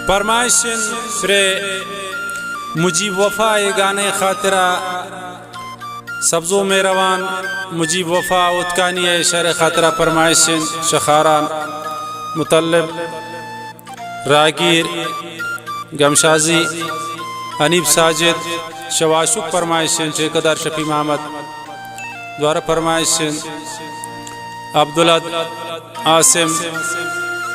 फरमाइशन फ्रे मुजीब वफा ये गाने खातिरा सब्जो में रवान मुजीब वफा उत्कानी शर खातिरा फरमाइशन शखारान मुतल्लब रागीर गमशाजी अनीब साजिद शवाशुक फरमाइशन ठेकेदार शफी मोहम्मद द्वारा फरमाइशन अब्दुल आसिम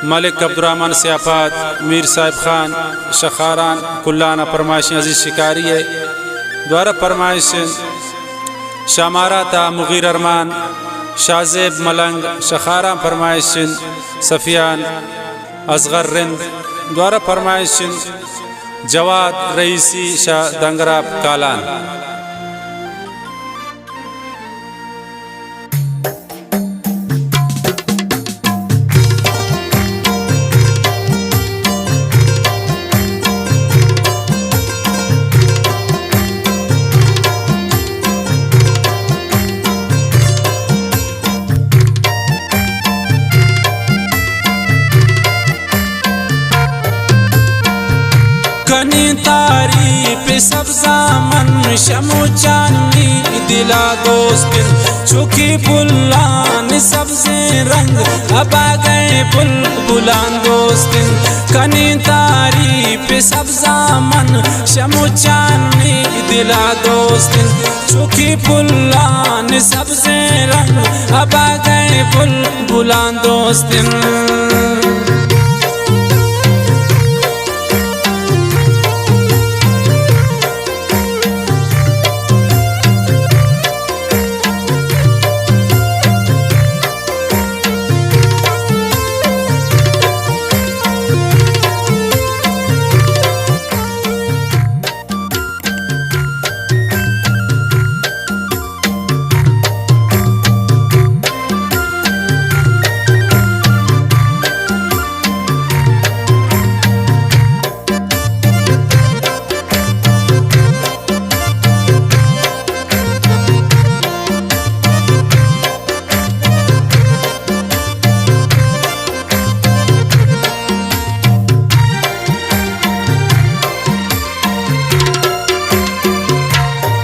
मलिक अब्दुर्रहमान सियाफात मीर साहिब खान शखारान कुल्लाना फरमाइश अजीज शिकारी है द्वारा फरमाइश शामारा था मुगीर अरमान शाहजेब मलंग शखारा फरमाइश सफियान असगर रिंद द्वारा फरमाइश जवाद रईसी शाह दंगरा कालान। कनी तारीफ सब्जा मन शमु चांदी दिला दोस्त चुकी बुलान सब्जे रंग अब आ गए बुलान दोस्त कनी तारीफ सब्जा मन शमु चांदी दिला दोस्त चुकी बुलान सब्जे रंग अब आ गए बुलान दोस्त।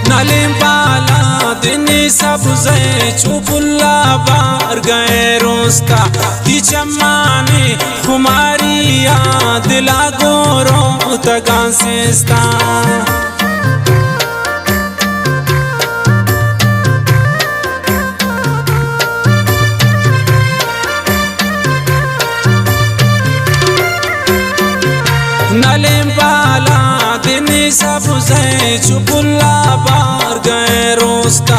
नालिम बाला दिनी सबसे चुपुल्ला बार गए रोस्ता ती चम्माने खुमारिया दिला गोरो तगान सेस्ता नालिम बाला दिनी सबसे चुपुल्ला बार गए रोस्ता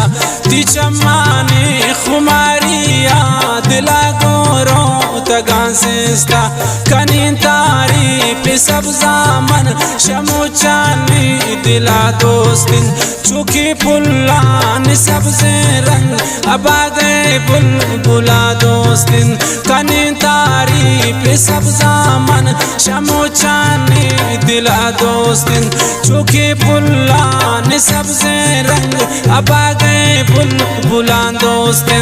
ती चम्माने खुमारिया दिला गोरो तगान सेस्ता कनी तारीफ सब्जा मन शमु चांदी दिला दोस्त चुकी पुल्लान सबसे रंग अब आ गए बुला दोस्त कनी तारीफ सब्जा मन शमु चांदी दिला दोस्त चुकी पुल्लान सबसे रंग अब आ गए बुला दोस्त।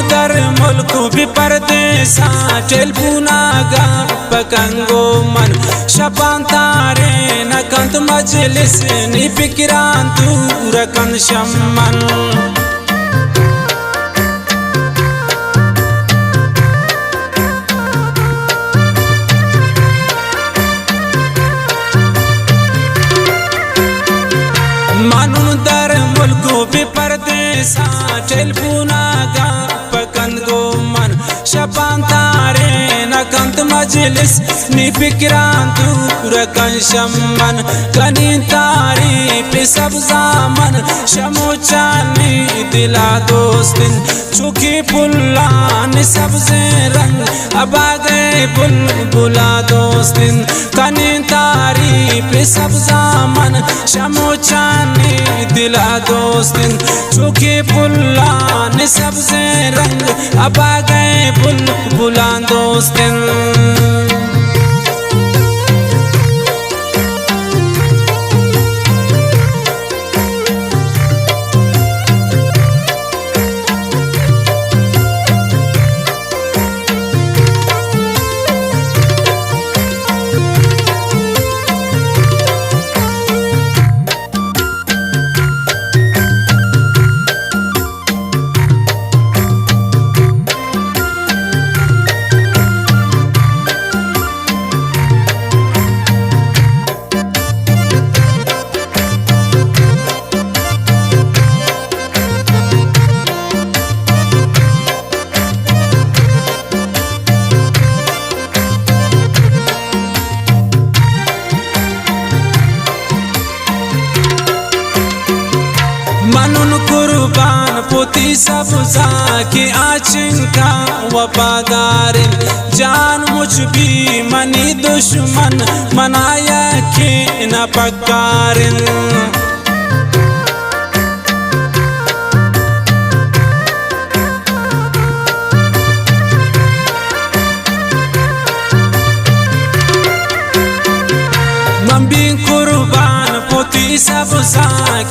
दर मुल्क भी परदेसा टेलपुना गा पकंगो मन शपान तारे न कंत मजलिस नि फिक्रान तू रकन शमन मानुन दर मुल्क भी परदेसा सा टेलफोना गा पकंद गो मन शपान तारे नकंत मजलिस नि फिक्रान तू रकन शमन कनी तारी पे सब जामन शमो चानी दिला दोस्तिन चुकी फुल्लान सबसे रंग अब आ गए बुलबुला दोस्तिन कनी तारी पे सब जामन शमो चानी दिला दोस्तिन चुकी फुल्लान सबसे रंग अब आ गए बुलबुला दोस्तिन मनुन कुर्बान पुती सब की आचिंका वफादारिन जान मुझ भी मनी दुश्मन मनाया के न पकारिन कुर्बान पुती सब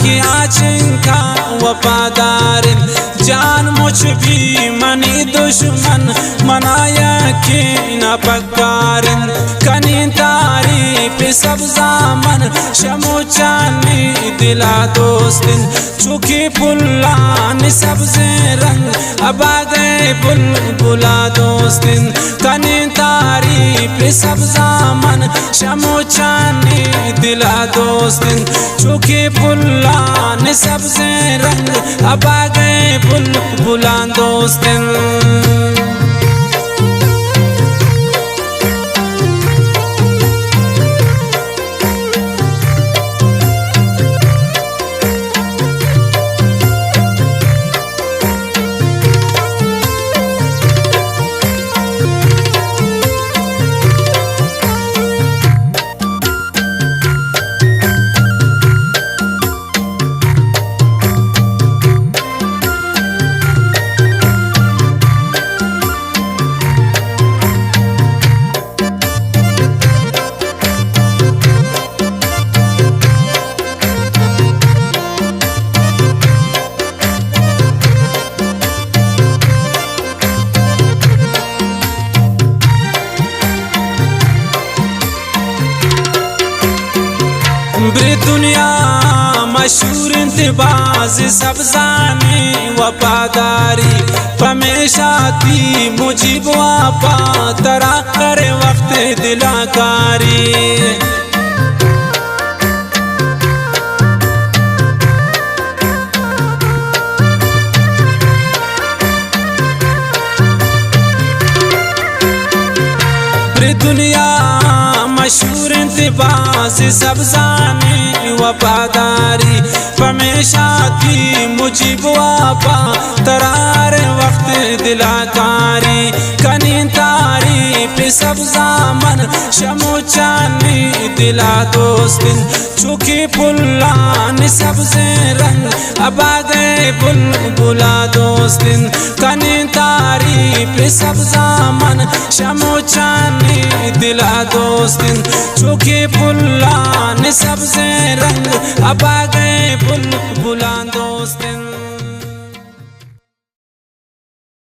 की आचिंका वफादारिन जान मुझ भी मनी दुश्मन मनाया के न पकारिन कनी तारी पे सब जामन शमो चानी दिला दोस्तिन चुकी फुल्लान सबसे रंग अब आ गए बुलबुला दोस्तिन कनी तारी पे सब जामन शमो चानी दिला दोस्तिन चुकी फुल्लान सबसे रंग अब आ गए बुलबुला दोस्तिन दुनिया मशहूर इंतबाज सब जाने वफादारी हमेशा थी मुझीब वापा तरा करे वक्त दिलाकारी दुनिया मशहूर इंतबाज सब जाने वफादारी हमेशा थी मुझीब वापा तरार वक्त दिलाकारी कनी तारी पे सब जामन शमो चानी दिला दोस्तिन चुकी फुल्लान सबसे रंग अब आ गए बुलबुला दोस्तिन कनी तारी पे सब जामन शमो चानी दिला दोस्तिन चुकी फुल्लान सबसे रंग अब आ गए बुलबुला दोस्तिन।